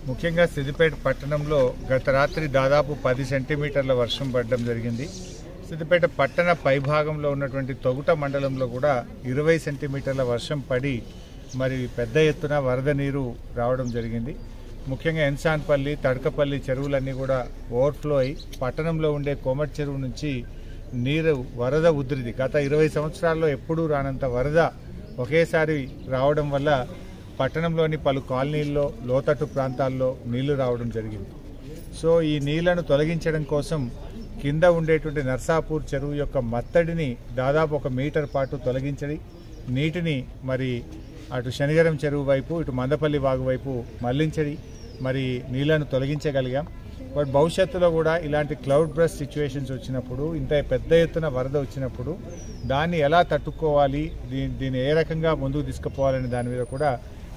ముఖ్యంగా సిద్దిపేట పట్టణంలో గత రాత్రి దాదాపు 10 సెంటీమీటర్ల వర్షం పడడం జరిగింది. సిద్దిపేట పట్టణ పైభాగంలో ఉన్నటువంటి తొగుట మండలంలో కూడా 20 సెంటీమీటర్ల వర్షం పడి మరి పెద్ద ఎత్తున వరద నీరు రావడం జరిగింది. ముఖ్యంగా ఎన్సాన్పల్లి, తడకపల్లి చెరువులన్నీ కూడా ఓవర్ఫ్లో అయి పట్టణంలో ఉండే కోమటి చెరువు నుంచి నీరు వరద ఉధృతి గత 20 సంవత్సరాల్లో ఎప్పుడూ రానంత వరద ఒకేసారి రావడం వల్ల పట్టణంలోని పలు కాలనీల్లో లోతట్టు ప్రాంతాల్లో నీళ్లు రావడం జరిగింది. సో ఈ నీళ్లను తొలగించడం కోసం కింద ఉండేటువంటి నర్సాపూర్ చెరువు యొక్క మత్తడిని దాదాపు 1 మీటర్ పాటు తొలగించడి, నీటిని మరి అటు శనిగరం చెరువు వైపు ఇటు మందపల్లి వాగు వైపు మళ్లించడి మరి నీళ్లను తొలగించగలిగాం. బట్ భవిష్యత్తులో కూడా ఇలాంటి క్లౌడ్ బ్రస్ట్ సిచ్యువేషన్స్ వచ్చినప్పుడు, ఇంత పెద్ద ఎత్తున వరద వచ్చినప్పుడు దాన్ని ఎలా తట్టుకోవాలి, దీన్ని ఏ రకంగా ముందుకు తీసుకుపోవాలనే దాని మీద కూడా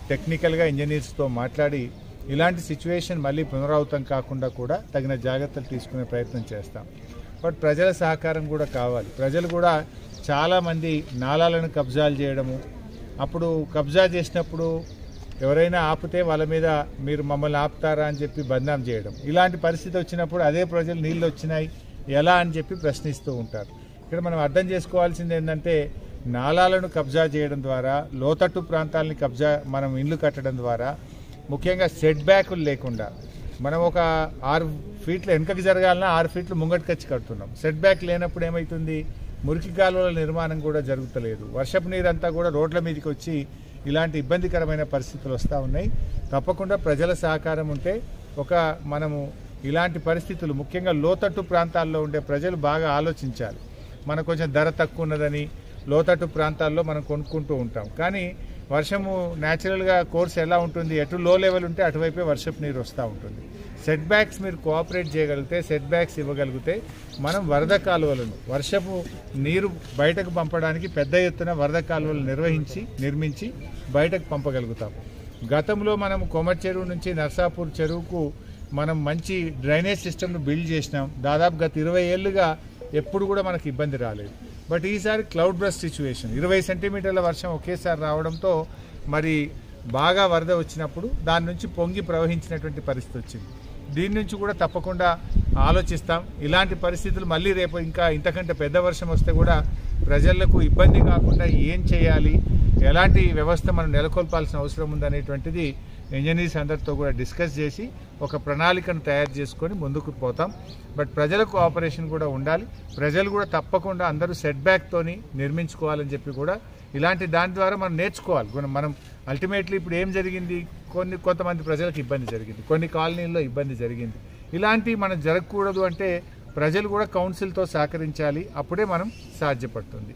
టెక్నికల్గా ఇంజనీర్స్తో మాట్లాడి ఇలాంటి సిచ్యువేషన్ మళ్ళీ పునరావృతం కాకుండా కూడా తగిన జాగ్రత్తలు తీసుకునే ప్రయత్నం చేస్తాం. బట్ ప్రజల సహకారం కూడా కావాలి. ప్రజలు కూడా చాలామంది నాలాలను కబ్జాలు చేయడము, అప్పుడు కబ్జా చేసినప్పుడు ఎవరైనా ఆపితే వాళ్ళ మీద మీరు మమ్మల్ని ఆపుతారా అని చెప్పి బద్నాం చేయడం, ఇలాంటి పరిస్థితి వచ్చినప్పుడు అదే ప్రజలు నీళ్ళు వచ్చినాయి ఎలా అని చెప్పి ప్రశ్నిస్తూ ఉంటారు. ఇక్కడ మనం అర్థం చేసుకోవాల్సింది ఏంటంటే నాలాలను కబ్జా చేయడం ద్వారా, లోతట్టు ప్రాంతాలని మనం ఇండ్లు కట్టడం ద్వారా, ముఖ్యంగా సెట్ బ్యాకులు లేకుండా మనం ఒక 6 ఫీట్లు వెనకకి జరగాలన్నా 6 ఫీట్లు ముంగటికి వచ్చి కడుతున్నాం. సెట్ బ్యాక్ లేనప్పుడు ఏమవుతుంది, మురికి కాలువల నిర్మాణం కూడా జరుగుతలేదు. వర్షపు నీరంతా కూడా రోడ్ల మీదకి వచ్చి ఇలాంటి ఇబ్బందికరమైన పరిస్థితులు వస్తూ ఉన్నాయి. తప్పకుండా ప్రజల సహకారం ఉంటే మనము ఇలాంటి పరిస్థితులు ముఖ్యంగా లోతట్టు ప్రాంతాల్లో ఉండే ప్రజలు బాగా ఆలోచించాలి. మనకు కొంచెం ధర తక్కువ ఉన్నదని లోతట్టు ప్రాంతాల్లో మనం కొనుక్కుంటూ ఉంటాం. కానీ వర్షము న్యాచురల్గా కోర్స్ ఎలా ఉంటుంది, ఎటు లో లెవెల్ ఉంటే అటువైపే వర్షపు నీరు వస్తూ ఉంటుంది. సెట్ బ్యాక్స్ మీరు కోఆపరేట్ చేయగలిగితే, సెట్ బ్యాక్స్ ఇవ్వగలిగితే మనం వరద కాలువలను, వర్షపు నీరు బయటకు పంపడానికి పెద్ద ఎత్తున వరద కాలువలు నిర్మించి బయటకు పంపగలుగుతాం. గతంలో మనం కోమటి చెరువు నుంచి నర్సాపూర్ చెరువుకు మనం మంచి డ్రైనేజ్ సిస్టమ్ను బిల్డ్ చేసినాం. దాదాపు గత 20 ఏళ్ళుగా ఎప్పుడు కూడా మనకు ఇబ్బంది రాలేదు. బట్ ఈసారి క్లౌడ్ బ్రస్ట్ సిచ్యువేషన్ 20 సెంటీమీటర్ల వర్షం ఒకేసారి రావడంతో మరి బాగా వరద వచ్చినప్పుడు దాని నుంచి పొంగి ప్రవహించినటువంటి పరిస్థితి వచ్చింది. దీని నుంచి కూడా తప్పకుండా ఆలోచిస్తాం. ఇలాంటి పరిస్థితులు మళ్ళీ రేపు ఇంకా ఇంతకంటే పెద్ద వర్షం వస్తే కూడా ప్రజలకు ఇబ్బంది కాకుండా ఏం చేయాలి, ఎలాంటి వ్యవస్థ మనం నెలకొల్పాల్సిన అవసరం ఉందనేటువంటిది ఇంజనీర్స్ అందరితో కూడా డిస్కస్ చేసి ఒక ప్రణాళికను తయారు చేసుకొని ముందుకు పోతాం. బట్ ప్రజలకు కోఆపరేషన్ కూడా ఉండాలి. ప్రజలు కూడా తప్పకుండా అందరూ సెట్ బ్యాక్తోని నిర్మించుకోవాలని చెప్పి కూడా ఇలాంటి దాని ద్వారా మనం నేర్చుకోవాలి. మనం అల్టిమేట్లీ ఇప్పుడు ఏం జరిగింది, కొంతమంది ప్రజలకు ఇబ్బంది జరిగింది, కొన్ని కాలనీల్లో ఇబ్బంది జరిగింది. ఇలాంటివి మనం జరగకూడదు అంటే ప్రజలు కూడా కౌన్సిల్తో సహకరించాలి. అప్పుడే మనం సాధ్యపడుతుంది.